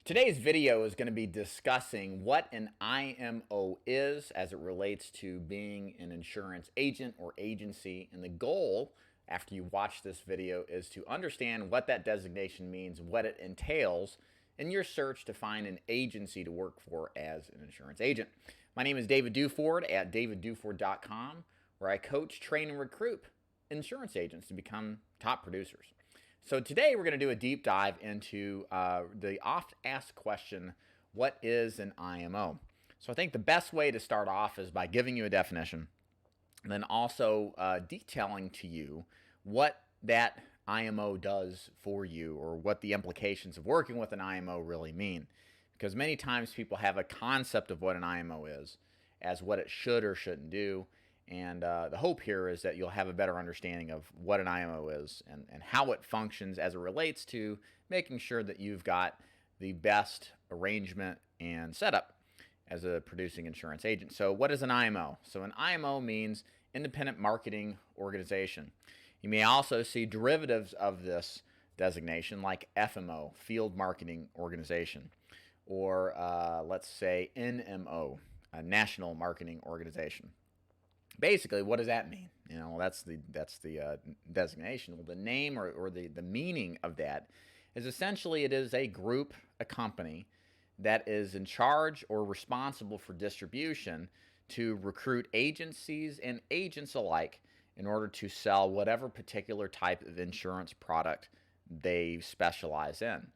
Today's video is going to be discussing what an IMO is as it relates to being an insurance agent or agency. And the goal, after you watch this video, is to understand what that designation means, what it entails in your search to find an agency to work for as an insurance agent. My name is David Duford at davidduford.com, where I coach, train, and recruit insurance agents to become top producers. So today we're going to do a deep dive into the oft asked question, what is an IMO? So I think the best way to start off is by giving you a definition and then also detailing to you what that IMO does for you or what the implications of working with an IMO really mean. Because many times people have a concept of what an IMO is as what it should or shouldn't do. And the hope here is that you'll have a better understanding of what an IMO is and how it functions as it relates to making sure that you've got the best arrangement and setup as a producing insurance agent. So what is an IMO? So an IMO means independent marketing organization. You may also see derivatives of this designation like FMO, field marketing organization, or let's say NMO, a national marketing organization. Basically, what does that mean? That's the designation. Well, the name or the meaning of that is essentially it is a group, a company that is in charge or responsible for distribution to recruit agencies and agents alike in order to sell whatever particular type of insurance product they specialize in.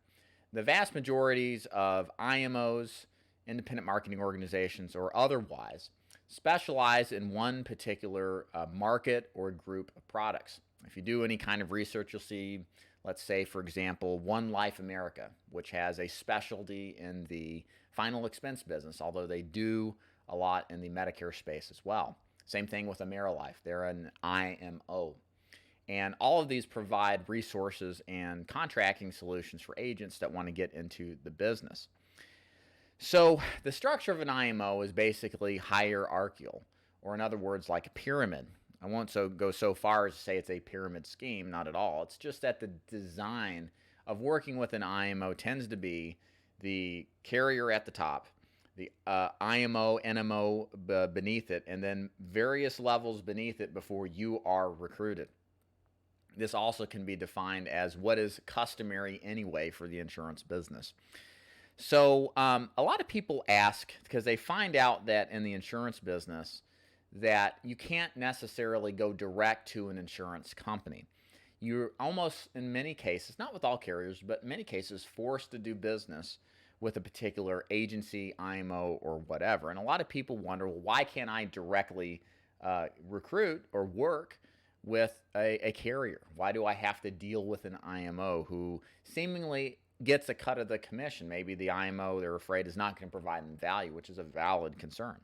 The vast majorities of IMOs, independent marketing organizations, or otherwise, specialize in one particular market or group of products. If you do any kind of research, you'll see, let's say, for example, One Life America, which has a specialty in the final expense business, although they do a lot in the Medicare space as well. Same thing with AmeriLife. They're an IMO. And all of these provide resources and contracting solutions for agents that want to get into the business. So the structure of an IMO is basically hierarchical, or in other words, like a pyramid. I won't go so far as to say it's a pyramid scheme, not at all. It's just that the design of working with an IMO tends to be the carrier at the top, the IMO, NMO beneath it, and then various levels beneath it before you are recruited. This also can be defined as what is customary anyway for the insurance business. So a lot of people ask because they find out that in the insurance business that you can't necessarily go direct to an insurance company. You're almost, in many cases, not with all carriers, but in many cases, forced to do business with a particular agency, IMO, or whatever. And a lot of people wonder, well, why can't I directly recruit or work with a carrier? Why do I have to deal with an IMO who seemingly gets a cut of the commission? Maybe the IMO, they're afraid, is not going to provide them value, which is a valid concern.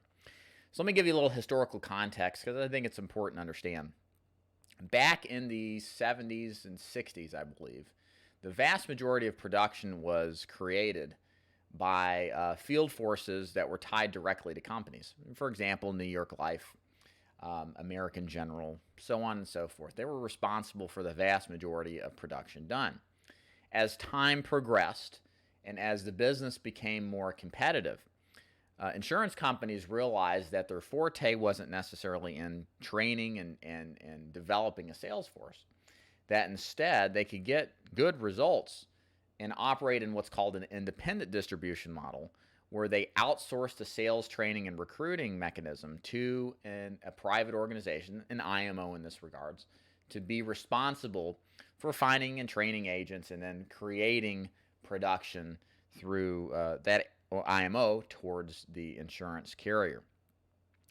So let me give you a little historical context because I think it's important to understand. Back in the 70s and 60s, I believe, the vast majority of production was created by field forces that were tied directly to companies. For example, New York Life, American General, so on and so forth. They were responsible for the vast majority of production done. As time progressed and as the business became more competitive, insurance companies realized that their forte wasn't necessarily in training and developing a sales force, that instead they could get good results and operate in what's called an independent distribution model, where they outsourced the sales training and recruiting mechanism to a private organization, an IMO in this regards, to be responsible for finding and training agents and then creating production through that IMO towards the insurance carrier.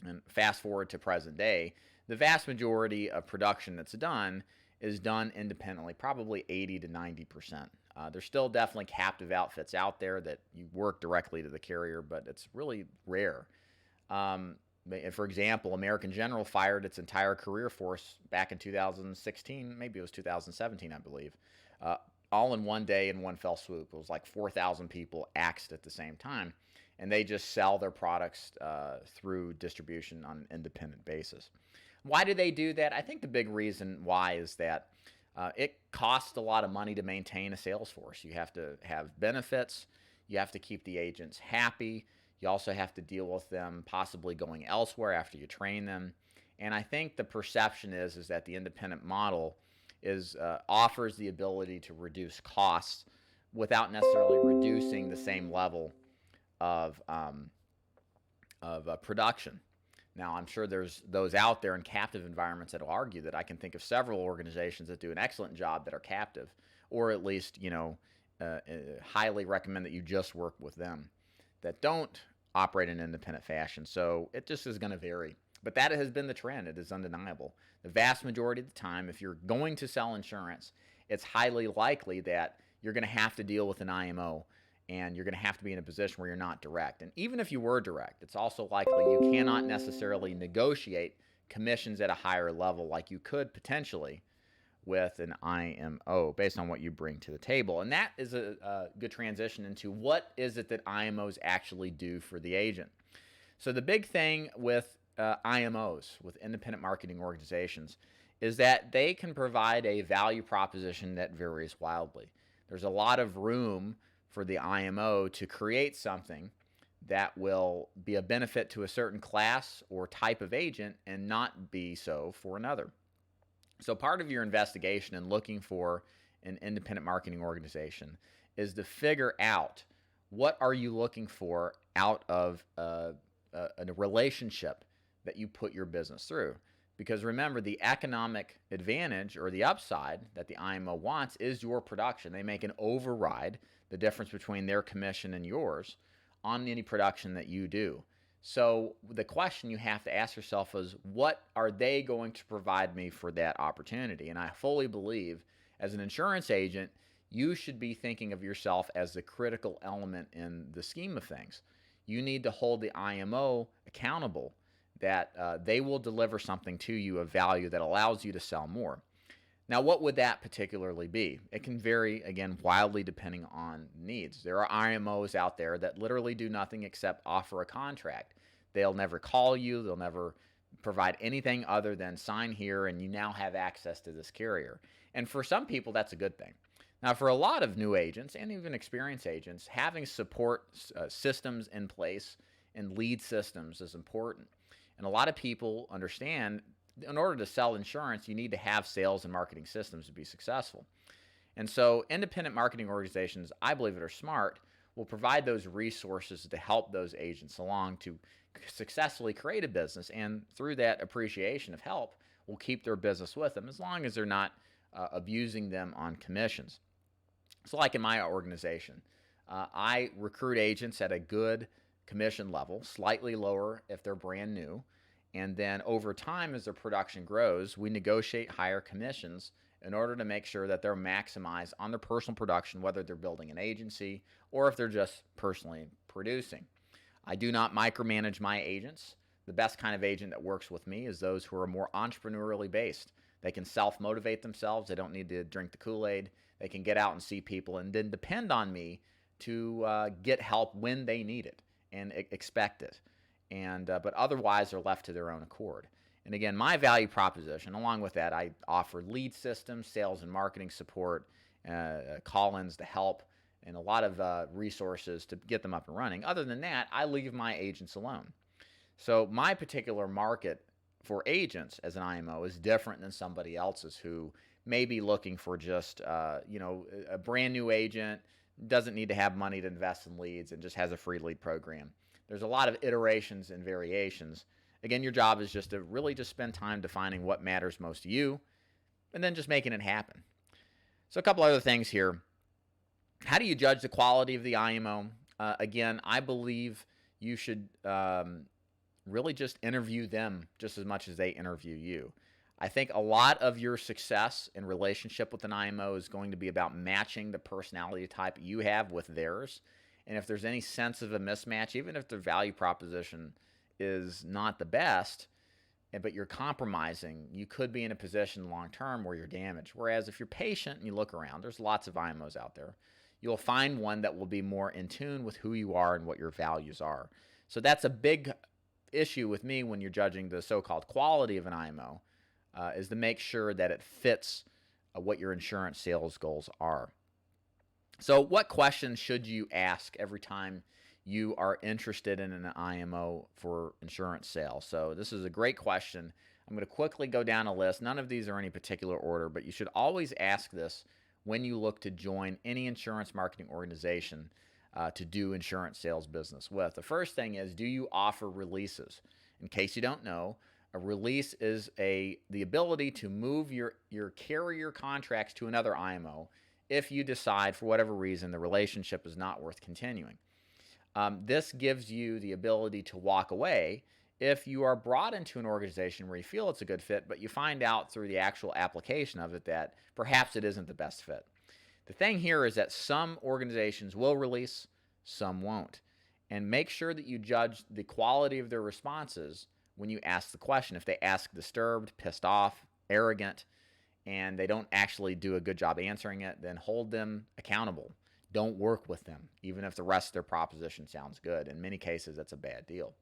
And fast forward to present day, the vast majority of production that's done is done independently, probably 80 to 90%. There's still definitely captive outfits out there that you work directly to the carrier, but it's really rare. For example, American General fired its entire career force back in 2016, maybe it was 2017, I believe, all in one day in one fell swoop. It was like 4,000 people axed at the same time, and they just sell their products through distribution on an independent basis. Why do they do that? I think the big reason why is that it costs a lot of money to maintain a sales force. You have to have benefits. You have to keep the agents happy. You also have to deal with them possibly going elsewhere after you train them. And I think the perception is that the independent model offers the ability to reduce costs without necessarily reducing the same level of production. Now, I'm sure there's those out there in captive environments that will argue that. I can think of several organizations that do an excellent job that are captive, or at least, highly recommend that you just work with them, that don't operate in an independent fashion. So it just is going to vary. But that has been the trend. It is undeniable. The vast majority of the time, if you're going to sell insurance, it's highly likely that you're going to have to deal with an IMO, and you're going to have to be in a position where you're not direct. And even if you were direct, it's also likely you cannot necessarily negotiate commissions at a higher level like you could potentially with an IMO based on what you bring to the table. And that is a good transition into what is it that IMOs actually do for the agent. So the big thing with IMOs, with independent marketing organizations, is that they can provide a value proposition that varies wildly. There's a lot of room for the IMO to create something that will be a benefit to a certain class or type of agent and not be so for another. So part of your investigation in looking for an independent marketing organization is to figure out what are you looking for out of a relationship that you put your business through. Because remember, the economic advantage or the upside that the IMO wants is your production. They make an override, the difference between their commission and yours, on any production that you do. So the question you have to ask yourself is, what are they going to provide me for that opportunity? And I fully believe, as an insurance agent, you should be thinking of yourself as the critical element in the scheme of things. You need to hold the IMO accountable that they will deliver something to you of value that allows you to sell more. Now, what would that particularly be? It can vary, again, wildly depending on needs. There are IMOs out there that literally do nothing except offer a contract. They'll never call you. They'll never provide anything other than sign here and you now have access to this carrier. And for some people, that's a good thing. Now, for a lot of new agents and even experienced agents, having support systems in place and lead systems is important. And a lot of people understand in order to sell insurance, you need to have sales and marketing systems to be successful. And so independent marketing organizations, I believe that are smart, will provide those resources to help those agents along to successfully create a business, and through that appreciation of help, will keep their business with them as long as they're not abusing them on commissions. So like in my organization, I recruit agents at a good commission level, slightly lower if they're brand new. And then over time, as their production grows, we negotiate higher commissions in order to make sure that they're maximized on their personal production, whether they're building an agency or if they're just personally producing. I do not micromanage my agents. The best kind of agent that works with me is those who are more entrepreneurially based. They can self-motivate themselves. They don't need to drink the Kool-Aid. They can get out and see people and then depend on me to get help when they need it and expect it. But otherwise, they're left to their own accord. And again, my value proposition, along with that, I offer lead systems, sales and marketing support, call-ins to help, and a lot of resources to get them up and running. Other than that, I leave my agents alone. So my particular market for agents as an IMO is different than somebody else's who may be looking for just a brand new agent, doesn't need to have money to invest in leads, and just has a free lead program. There's a lot of iterations and variations. Again, your job is just to really just spend time defining what matters most to you and then just making it happen. So a couple other things here. How do you judge the quality of the IMO? Again, I believe you should really just interview them just as much as they interview you. I think a lot of your success in relationship with an IMO is going to be about matching the personality type you have with theirs. And if there's any sense of a mismatch, even if their value proposition is not the best, but you're compromising, you could be in a position long term where you're damaged. Whereas if you're patient and you look around, there's lots of IMOs out there, you'll find one that will be more in tune with who you are and what your values are. So that's a big issue with me when you're judging the so-called quality of an IMO, is to make sure that it fits what your insurance sales goals are. So what questions should you ask every time you are interested in an IMO for insurance sales? So this is a great question. I'm going to quickly go down a list. None of these are any particular order, but you should always ask this when you look to join any insurance marketing organization to do insurance sales business with. The first thing is, do you offer releases? In case you don't know, a release is the ability to move your carrier contracts to another IMO if you decide for whatever reason the relationship is not worth continuing. This gives you the ability to walk away if you are brought into an organization where you feel it's a good fit, but you find out through the actual application of it that perhaps it isn't the best fit. The thing here is that some organizations will release, some won't. And make sure that you judge the quality of their responses when you ask the question. If they ask disturbed, pissed off, arrogant, and they don't actually do a good job answering it, then hold them accountable. Don't work with them, even if the rest of their proposition sounds good. In many cases, that's a bad deal.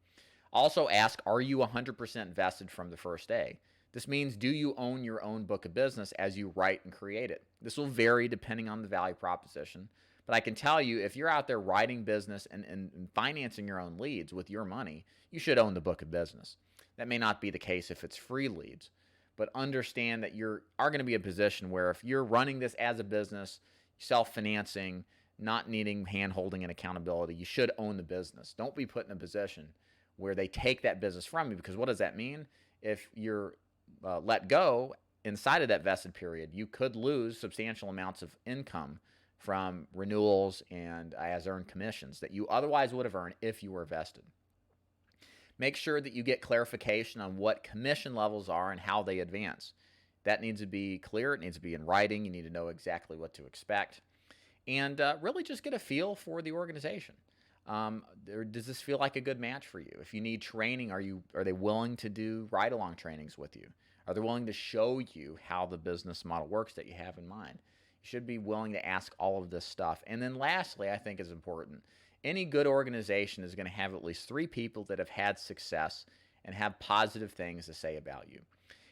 Also ask, are you 100% vested from the first day? This means, do you own your own book of business as you write and create it? This will vary depending on the value proposition. But I can tell you, if you're out there writing business and financing your own leads with your money, you should own the book of business. That may not be the case if it's free leads, but understand that you are going to be in a position where if you're running this as a business, self-financing, not needing hand-holding and accountability, you should own the business. Don't be put in a position where they take that business from you, because what does that mean? If you're let go inside of that vested period, you could lose substantial amounts of income from renewals and as earned commissions that you otherwise would have earned if you were vested. Make sure that you get clarification on what commission levels are and how they advance. That needs to be clear. It needs to be in writing. You need to know exactly what to expect. And really just get a feel for the organization. Does this feel like a good match for you? If you need training, are they willing to do ride-along trainings with you? Are they willing to show you how the business model works that you have in mind? You should be willing to ask all of this stuff. And then lastly, I think is important, any good organization is going to have at least 3 people that have had success and have positive things to say about you.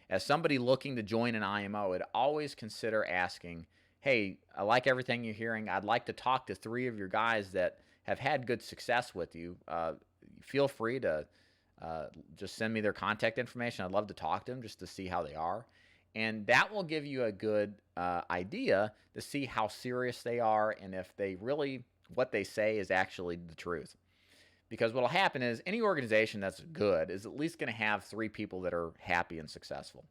As somebody looking to join an IMO, I'd always consider asking, hey, I like everything you're hearing. I'd like to talk to 3 of your guys that have had good success with you. Feel free to just send me their contact information. I'd love to talk to them just to see how they are. And that will give you a good idea to see how serious they are and if they really, what they say is actually the truth. Because what will happen is any organization that's good is at least going to have 3 people that are happy and successful.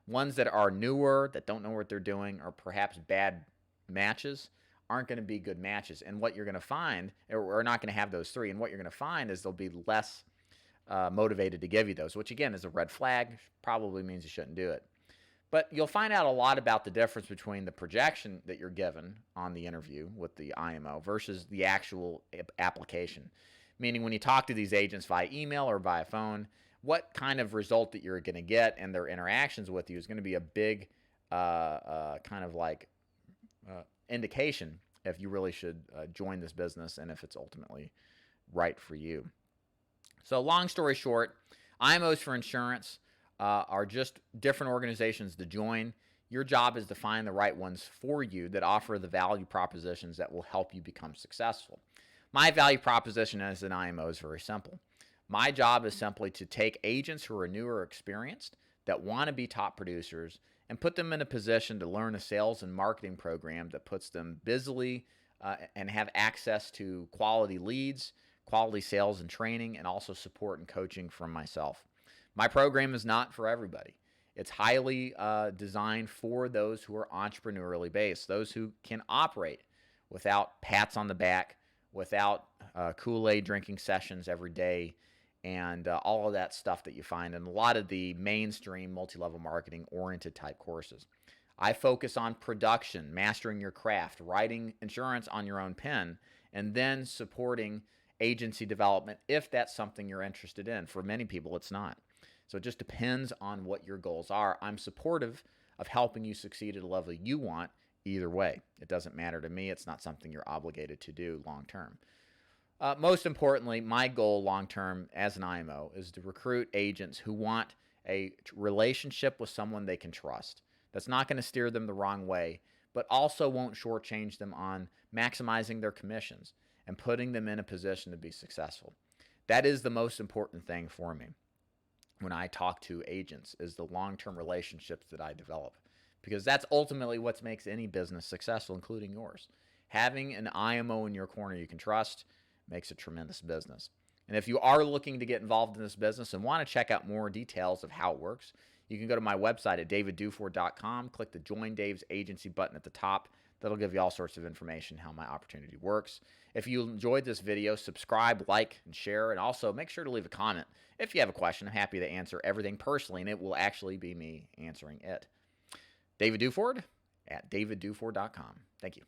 Ones that are newer, that don't know what they're doing, or perhaps bad matches, aren't going to be good matches. And what you're going to find, or not going to have those 3, and what you're going to find is they'll be less motivated to give you those, which again is a red flag, probably means you shouldn't do it. But you'll find out a lot about the difference between the projection that you're given on the interview with the IMO versus the actual application. Meaning when you talk to these agents via email or via phone, what kind of result that you're going to get and their interactions with you is going to be a big kind of like indication if you really should join this business and if it's ultimately right for you. So long story short, IMOs for insurance are just different organizations to join. Your job is to find the right ones for you that offer the value propositions that will help you become successful. My value proposition as an IMO is very simple. My job is simply to take agents who are new or experienced that want to be top producers and put them in a position to learn a sales and marketing program that puts them busily and have access to quality leads, quality sales and training, and also support and coaching from myself. My program is not for everybody. It's highly designed for those who are entrepreneurially based, those who can operate without pats on the back, without Kool-Aid drinking sessions every day, and all of that stuff that you find in a lot of the mainstream multi-level marketing oriented type courses. I focus on production, mastering your craft, writing insurance on your own pen, and then supporting agency development if that's something you're interested in. For many people, it's not. So it just depends on what your goals are. I'm supportive of helping you succeed at a level you want either way. It doesn't matter to me. It's not something you're obligated to do long term. Most importantly, my goal long term as an IMO is to recruit agents who want a relationship with someone they can trust. That's not going to steer them the wrong way, but also won't shortchange them on maximizing their commissions and putting them in a position to be successful. That is the most important thing for me when I talk to agents, is the long-term relationships that I develop, because that's ultimately what makes any business successful, including yours. Having an IMO in your corner you can trust makes a tremendous business. And if you are looking to get involved in this business and want to check out more details of how it works, you can go to my website at daviddufour.com, click the Join Dave's Agency button at the top. That'll give you all sorts of information how my opportunity works. If you enjoyed this video, subscribe, like, and share, and also make sure to leave a comment. If you have a question, I'm happy to answer everything personally, and it will actually be me answering it. David Dufour at daviddufour.com. Thank you.